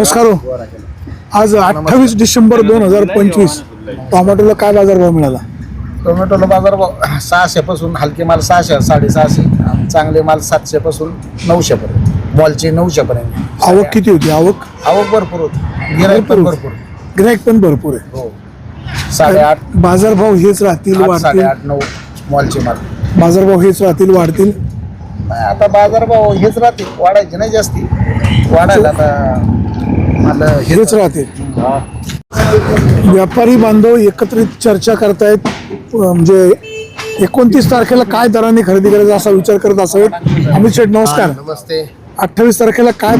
नमस्कार हो. आज 28 डिसेंबर 2025 टोमॅटोला काय बाजारभाव मिळाला? टोमॅटोला बाजारभाव 600 पासून हलके माल 600 650 आणि चांगले माल 700 पासून 900 पर्यंत. बॉलचे 900 पर्यंत. आवक किती होती? आवक भरपूर होती. गिराईक पण भरपूर. गिराईक पण भरपूर आहे. हो 8.5 बाजारभाव हेच राहतील वाढतील? 8.5 9 मॉलचे माल. बाजारभाव हेच राहतील वाढतील? नाही, आता बाजारभाव हेच राहते, वाढायचे नाही जास्ती. वाढायला आता मला हेच राहतील. व्यापारी बांधव एकत्रित चर्चा करतायत, म्हणजे 29 तारखेला काय दराने खरेदी करायचा असा विचार करत असावेत. अमित शेठ नमस्कार. नमस्ते. 28 तारखेला काय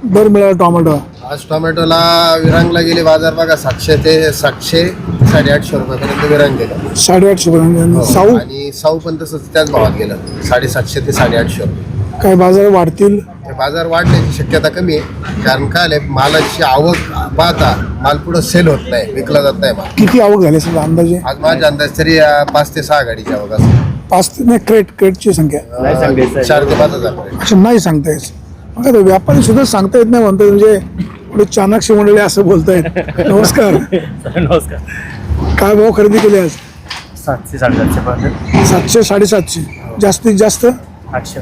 दर मिळाला टोमॅटो? आज टोमॅटोला विरांगला गेले बाजार बघा 700 ते 850 रुपयापर्यंत विरांग गेलं. 850 पर्यंत. साऊ आणि साऊ पण तसंच त्याच भावात गेलं 750 ते 850 रुपये. काय बाजार वाढतील? ते बाजार वाढण्याची शक्यता कमी आहे, कारण काय आहे, मालाची आवक पाहता माल पुढं सेल होत नाही, विकला जात नाही माल. किती आवक झाली समजा अंदाजे? आज माझ्या अंदाज तरी 5 ते 6 गाडीची आवक असेल. 5 ते नाही, क्रेटची संख्या 4 ते 5 हजार पर्यंत. अच्छा, नाही सांगता येत. मग आता व्यापारी सुद्धा सांगता येत नाही म्हणतात, म्हणजे पुढे चाणक्य मंडळी असं बोलतायत. नमस्कार. नमस्कार. काय भाव खरेदी केले आज? 700 750 पर्यंत. 700 750. जास्तीत जास्त 800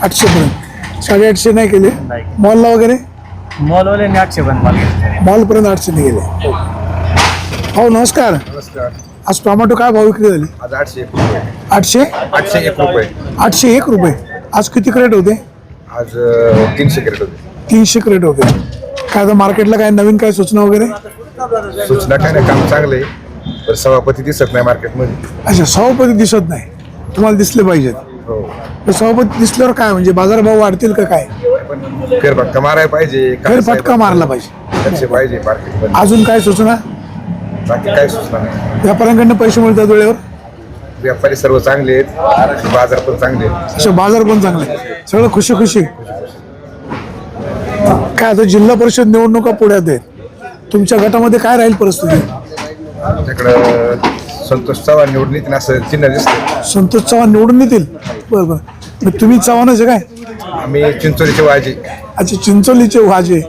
800 पर्यंत. 850 नाही केले? नाही. मॉलला वगैरे? मॉलवाले 800 पर्यंत. मॉलपर्यंत 800 नाही गेले. हो नमस्कार. नमस्कार. आज टोमॅटो काय भाव विक्री झाली? आज 801 रुपये. 800 801 रुपये. 801 रुपये. आज किती क्रेट होते? आज 300 कॅरेट होते. 300 क्रेट होते. काय आता मार्केटला काय नवीन काय सूचना वगैरे? सूचना काय नाही, काम चांगलं आहे, पण सभापती दिसत नाही मार्केटमध्ये. अच्छा, सभापती दिसत नाही, तुम्हाला दिसले पाहिजेत. हो, तर सभापती दिसल्यावर काय म्हणजे बाजारभाव वाढतील का काय? पण फेरफटका मारायला पाहिजे, फेरफटका मारला पाहिजे. लक्ष पाहिजे मार्केटमध्ये. अजून काय सूचना? बाकी काय सूचना नाही. व्यापाऱ्यांकडनं पैसे मिळतात वेळेवर? व्यापारी सर्व चांगले आहेत, बाजार पण चांगले आहेत. अच्छा, बाजार पण चांगले, सगळं खुशी खुशी. काय आता जिल्हा परिषद निवडणुका पुढ्यात आहेत, तुमच्या गटामध्ये काय राहील परिस्थिती? आमच्याकडं संतोष चव्हाण निवडून येतील असं चिन्ह दिसतं. संतोष चव्हाण निवडून येतील? बरं बरं. मग तुम्ही चव्हाणच आहे काय? आम्ही चिंचोलीचे वाजी. अच्छा, चिंचोलीचे वाजे.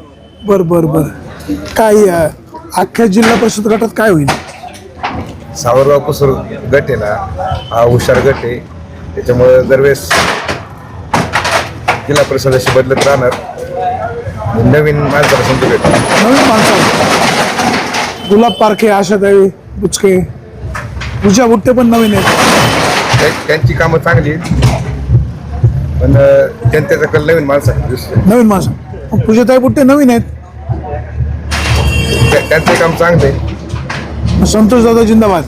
बरं बरं बरं. काय अख्ख्या जिल्हा परिषद गटात काय होईल? सावरगाव कुसूर गट आहे ना, हा हुशार गट आहे, त्याच्यामुळे दरवेळेस जिल्हा परिषद अशी बदलत राहणार. नवीन माणसाला संधी भेटणार. नवीन माणसं गुलाब पारखे, आशाताई बुचके, पूजा बुट्टे पण नवीन आहेत. त्यांची कामं चांगली आहेत, पण जनतेचा कल नवीन माणसं दिसतोय. नवीन माणसं. मग पूजाताई बुट्टे नवीन आहेत, त्यांचे काम चांगले आहे. संतोष दादा जिंदाबाद.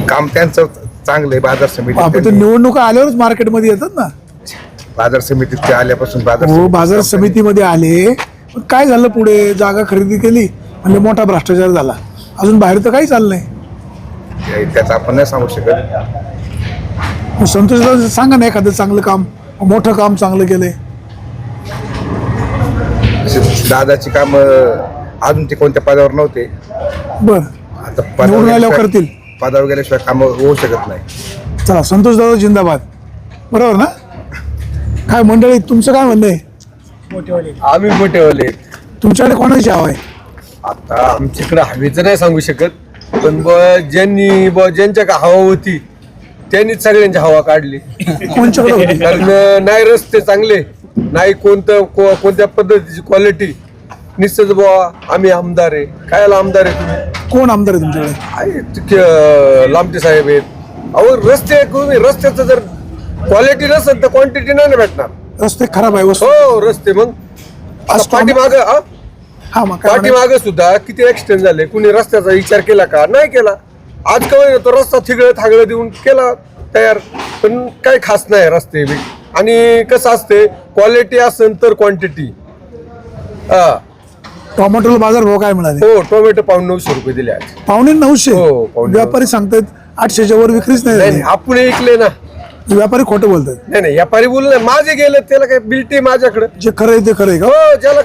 काम त्यांचं चांगलं आहे. बाजार आपण तर समिती, निवडणुका आल्यावरच मार्केटमध्ये येतात ना. बाजार समितीत ते आल्यापासून हो, बाजार समितीमध्ये आले, पण काय झालं पुढे? जागा खरेदी केली म्हणजे मोठा भ्रष्टाचार झाला. अजून बाहेर तर काही चाललं नाही. त्याचं आपण नाही सांगू शकत. मग संतोष दादा सांगा ना एखादं चांगलं काम, मोठं काम चांगलं केलंय. दादाची काम अजून ते कोणत्या पदावर नव्हते, बर, आता निवडून आल्यावर करतील. पदावर गेल्याशिवाय काम होऊ शकत नाही. चला, संतोष दादा जिंदाबाद. बरोबर ना? काय मंडळी, तुमचं काय म्हणणं आहे? आम्ही मोठेवाले. तुमच्याकडे कोणाची हवा आहे? आता आमच्याकडे हवेचं नाही सांगू शकत, पण ज्यांच्या का हवा होती त्यांनीच सगळ्यांची हवा काढली. कोणच्याकडे होती? कारण नाही रस्ते चांगले, नाही कोणत्या पद्धतीची क्वालिटी. निश्चित बुवा आम्ही आमदार आहे. कायला आमदार आहे तुम्ही? कोण आमदार आहे तुमच्याकडे? आहे लांबटे साहेब आहेत. अहो रस्त्याचं जर क्वालिटी नसेल तर क्वांटिटी नाही ना भेटणार. रस्ते खराब आहे वस्तू. हो, रस्ते मग पाठीमाग हा, मग काय म्हणायचं? पाठीमागे सुद्धा किती ऍक्सिडेंट झाले. कुणी रस्त्याचा विचार केला का? नाही केला. आज काय तो रस्ता थागळं देऊन केला तयार, पण काही खास नाही रस्ते. आणि कसं असते, क्वालिटी असेल तर क्वांटिटी. टोमॅटोला बाजार भाव काय मिळाले? हो, टोमॅटो पाऊण 900 रुपये दिले आज. 950. हो, 950. व्यापारी सांगतात 800च्या वर विक्रीच नाही झाली. आपण ऐकले ना. व्यापारी खोटं बोलतात. नाही, व्यापारी बोलले माझे गेले, त्याला काय बिल्टी माझ्याकडे. जे खरं आहे ते खरं आहे का? हो, ज्याला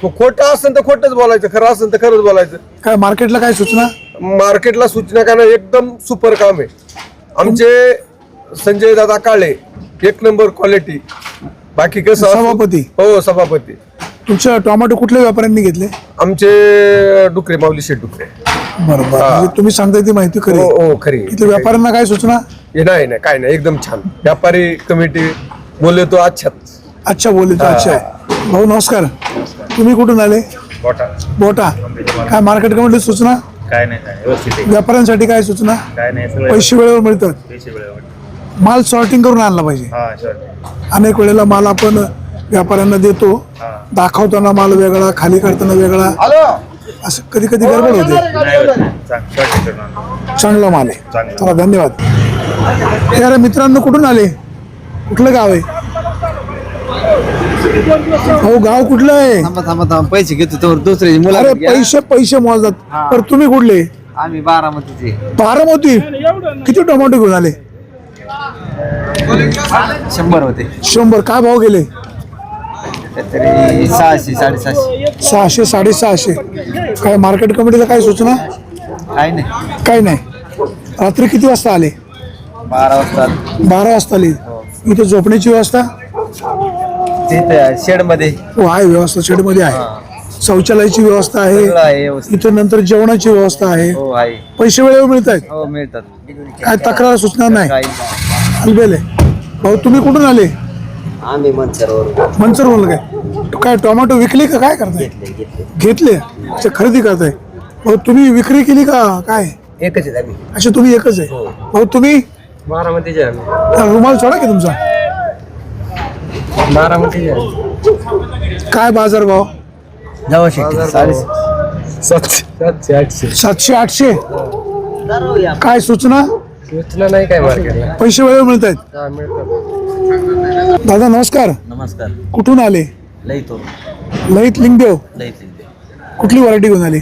खोटं असेल तर खोटंच बोलायचं, खरं असेल तर खरंच बोलायचं. काय मार्केटला काय सूचना? मार्केटला सूचना करणं एकदम सुपर काम आहे. आमचे संजय दादा काळे एक नंबर क्वालिटी. बाकी कसं सभापती? हो, सभापती. तुमच्या टोमॅटो कुठल्या व्यापाऱ्यांनी घेतले? आमचे डुकरे माऊली शेठ डुकरे. बरोबर, म्हणजे तुम्ही सांगताय ती माहिती खरी आहे. हो खरी. इथल्या व्यापाऱ्यांना काय सूचना? हे नाही काय नाही, एकदम छान. व्यापारी कमिटी बोलले तो अच्छा बोलले तर अच्छा आहे. भाऊ नमस्कार, तुम्ही कुठून आले? बोटा. काय मार्केट कमिटी सूचना? काय नाही व्यवस्थित आहे. व्यापाऱ्यांसाठी काय सूचना? काय नाही सगळं पैसे वेळेवर मिळतात. पैसे वेळेवर. माल सॉर्टिंग करून आणला पाहिजे. हा सर. अनेक वेळेला माल आपण व्यापाऱ्यांना देतो, दाखवताना माल वेगळा, खाली करताना वेगळा, असं कधी कधी गडबड होते. नाही होत नाही. शॉर्टिंग करून आणतो. चांगला माल आहे. चला धन्यवाद. यार मित्रांनो, कुठून आले? कुठलं गाव आहे? हो गाव कुठलं आहे? थांबा पैसे घेतो तर दुसऱ्याची मुलं. अरे पैसे मोजतात. तर तुम्ही कुठले? आम्ही बारामतीचे. बारामती. किती टोमॅटो घेऊन आले? 100 होते. 100. काय भाव गेले? तरी 600 750. 600 650. काय मार्केट कमिटीला काय सूचना? काय नाही. काय नाही. रात्री किती वाजता आले? 12 वाजता 12 वाजता आले. इथे झोपण्याची व्यवस्था? तिथे शेड मध्ये हो आहे, व्यवस्था शेडमध्ये आहे. शौचालयाची व्यवस्था सगळं आहे आहे. व्यवस्थित. इथे नंतर जेवणाची व्यवस्था आहे. हो आहे. पैसे वेळेवर मिळत आहेत. हो मिळतात. काय तक्रार सूचना नाही? काही अलबेल आहे. भाऊ तुम्ही कुठून आले? आम्ही मनसरवर मनसर बोल. काय टोमॅटो विकले का काय करताय? घेतले. अच्छा, खरेदी करताय. भाऊ तुम्ही विक्री केली का काय? एकच आहे आम्ही. अच्छा, तुम्ही एकच आहे. भाऊ तुम्ही? बारामतीचे आम्ही. रुमाल सोडा की तुमचा. बारामतीचे काय बाजार भाव? जाऊ शकते. 700 800. 700 800. काय सूचना? सूचना नाही काय मार्केटला. पैसे वेळेवर मिळत आहेत. दादा नमस्कार, नमस्कार. कुठून आले? लईतो लईत लिंगदेव. लईत कुठली व्हरायटी घेऊन आली?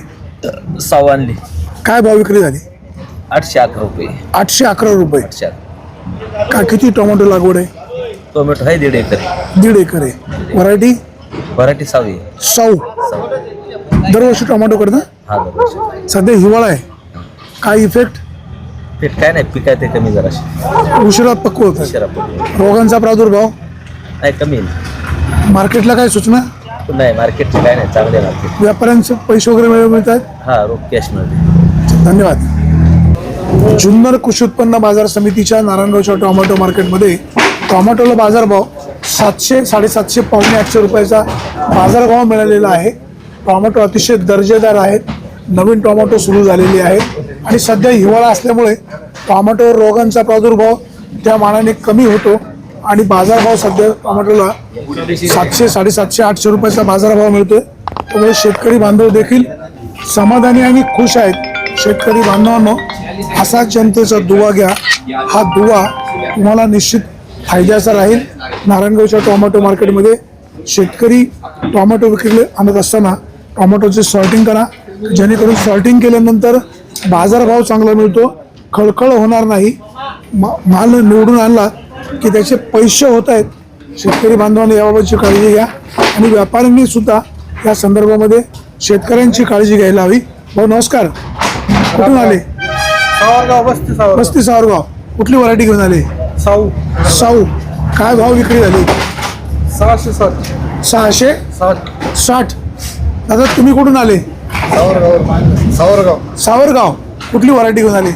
साव आणली. काय भाव विक्री झाली? 811 रुपये. 811 रुपये. 800. काय किती टोमॅटो लागवड आहे? टोमॅटो आहे 1.5 एकर. 1.5 एकर आहे. व्हरायटी? व्हरायटी सावी. सौ. दरवर्षी टोमॅटो करता? हा बरोबर. सध्या हिवाळा आहे. काय इफेक्ट? पीठ काय नाही, पीक आहे ते कमी जरा. उशिरात पक्व होत आहे. शिरापूर रोगांचा प्रादुर्भाव? नाही कमी आहे. मार्केटला काय सूचना? नाही मार्केटचे काय नाही, चांगले मार्केट. व्यापाऱ्यांचे पैसे वगैरे वेळेवर मिळत आहेत? हा रोख कॅश मिळते. धन्यवाद. जुन्नर कृषी उत्पन्न बाजार समितीच्या नारायणगावच्या टोमॅटो मार्केटमध्ये टोमॅटोला बाजारभाव 700 750 पावणे 800 रुपयाचा बाजारभाव मिळालेला आहे. टोमॅटो अतिशय दर्जेदार आहेत. नवीन टोमॅटो सुरू झालेली आहेत आणि सध्या हिवाळा असल्यामुळे टोमॅटोवर रोगांचा प्रादुर्भाव त्या मानाने कमी होतो आणि बाजारभाव सध्या टोमॅटोला 700 750 800 रुपयाचा बाजारभाव मिळतोय. त्यामुळे शेतकरी बांधव देखील समाधानी आणि खुश आहेत. शेतकरी बांधवांनो, असा जनतेचा दुवा घ्या. हा दुवा तुम्हाला निश्चित फायद्याचा राहील. नारायणगावच्या टोमॅटो मार्केटमध्ये शेतकरी टोमॅटो विक्रीला आणत असताना टोमॅटोचे सॉर्टिंग करा, जेणेकरून सॉर्टिंग केल्यानंतर बाजारभाव चांगला मिळतो, खळखळ होणार नाही. माल निवडून आणला की त्याचे पैसे होत आहेत. शेतकरी बांधवांनी याबाबतची काळजी घ्या आणि व्यापाऱ्यांनी सुद्धा या संदर्भामध्ये शेतकऱ्यांची काळजी घ्यायला हवी. भाऊ नमस्कार, कुठून आले? बस्ती सावरगाव. कुठली व्हरायटी घेऊन आले? साऊ. काय भाव विक्री झाली? 660. दादा तुम्ही कुठून आले? सावरगाव. कुठली व्हरायटी घेऊन आली?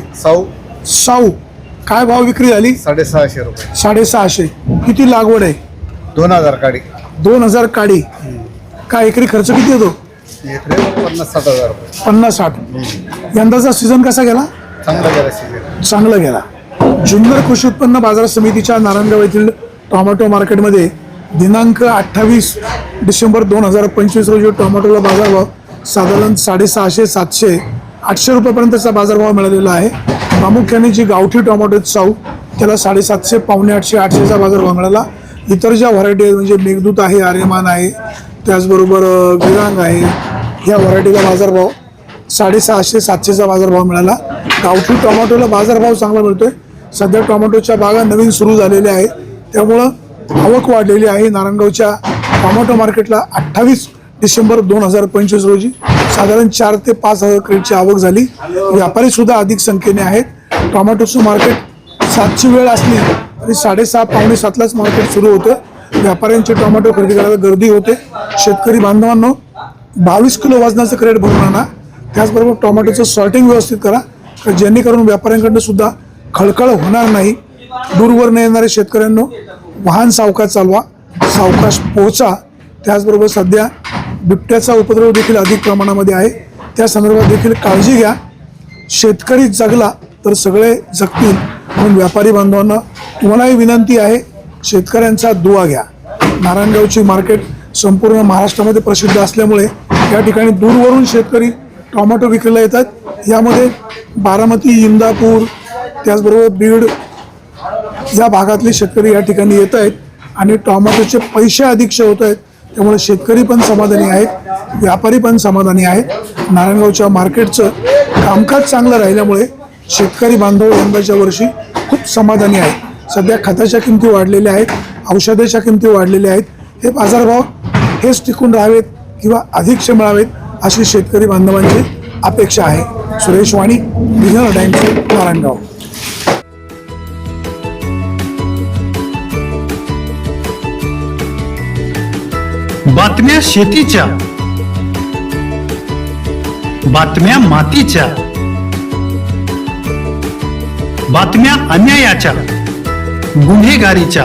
साऊ. काय भाव विक्री झाली? 650 रुपये. 650. किती लागवड आहे? 2000 काडी. 2000 काडी. काय एकरी खर्च किती येतो? 50-60 रुपये. 50-60. यंदाचा सीझन कसा गेला? चांगला गेला सीजन. चांगला गेला. जुन्नर कृषी उत्पन्न बाजार समितीच्या नारायणगाव येथील टोमॅटो मार्केटमध्ये दिनांक 28 डिसेंबर 2025 रोजी टोमॅटोला बाजारभाव साधारण 650 700 800 रुपयापर्यंतचा बाजारभाव मिळालेला आहे. प्रामुख्याने जी गावठी टोमॅटो आहेत साऊ, त्याला 750 पावणे 800 800चा बाजारभाव मिळाला. इतर ज्या व्हरायटी आहेत म्हणजे मेघदूत आहे, आर्यमान आहे, त्याचबरोबर विरांग आहे, ह्या व्हरायटीला बाजारभाव 650 700चा बाजारभाव मिळाला. गावठी टोमॅटोला बाजारभाव चांगला मिळतोय. सध्या टोमॅटोच्या बागा नवीन सुरू झालेल्या आहेत, त्यामुळं आवक वाढलेली आहे. नारायणगावच्या टोमॅटो मार्केटला 28 डिसेंबर 2025 रोजी साधारण 4 ते 5 हजार क्रेटची आवक झाली. व्यापारी सुद्धा अधिक संख्येने आहेत. टोमॅटोचं मार्केट 7ची वेळ असली तरी 6:30 पावणे 7लाच मार्केट सुरू होतं. व्यापाऱ्यांची टोमॅटो खरेदी करायला गर्दी होते. शेतकरी बांधवांनो 22 किलो वजनाचं क्रेट भरून आणा. त्याचबरोबर टोमॅटोचं सॉर्टिंग व्यवस्थित करा जेणेकरून व्यापाऱ्यांकडनं सुद्धा खळखळ होणार नाही. दूरवरून येणारे शेतकऱ्यांनो वाहन सावकाश चालवा, सावकाश पोहोचा. त्याचबरोबर सध्या बिबट्याचा उपद्रव देखील अधिक प्रमाणामध्ये आहे, त्या संदर्भात देखील काळजी घ्या. शेतकरी जगला तर सगळे जगतील. म्हणून व्यापारी बांधवांना तुम्हालाही विनंती आहे, शेतकऱ्यांचा दुवा घ्या. नारायणगावची मार्केट संपूर्ण महाराष्ट्रामध्ये प्रसिद्ध असल्यामुळे या ठिकाणी दूरवरून शेतकरी टोमॅटो विक्रीला येतात. यामध्ये बारामती, इंदापूर, त्याचबरोबर बीड या भागातले शेतकरी या ठिकाणी येत आहेत आणि टोमॅटोचे पैसे अधिकचे होत आहेत. त्यामुळे शेतकरी पण समाधानी आहेत, व्यापारी पण समाधानी आहेत. नारायणगावच्या मार्केटचं कामकाज चांगलं राहिल्यामुळे शेतकरी बांधव यंदाच्या वर्षी खूप समाधानी आहेत. सध्या खताच्या किमती वाढलेल्या आहेत, औषधाच्या किमती वाढलेल्या आहेत. हे बाजारभाव हेच टिकून राहावेत किंवा अधिकचे मिळावेत अशी शेतकरी बांधवांची अपेक्षा आहे. सुरेश वाणी, विघ्न टाइम्स, नारायणगाव. बातम्या शेतीच्या, बातम्या मातीच्या, बातम्या अन्यायाच्या, गुन्हेगारीच्या,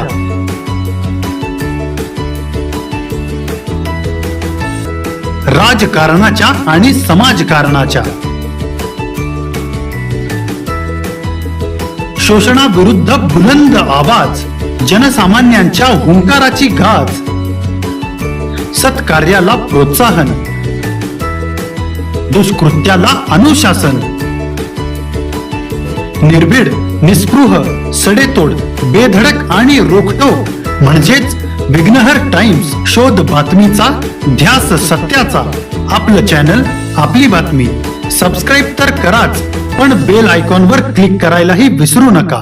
राजकारणाच्या आणि समाजकारणाच्या, शोषणाविरुद्ध बुलंद आवाज, जनसामान्यांच्या हुंकाराची गाज, सत्कार्याला प्रोत्साहन, दुष्कृत्याला अनुशासन, निर्भीड, निस्पृह, सडेतोड, बेधडक आणि रोखटोक म्हणजेच विघ्नहर टाइम्स. शोध बातमीचा, ध्यास सत्याचा. आपलं चॅनल, आपली बातमी. सबस्क्राईब तर कराच, पण बेल आयकॉनवर क्लिक करायलाही विसरू नका.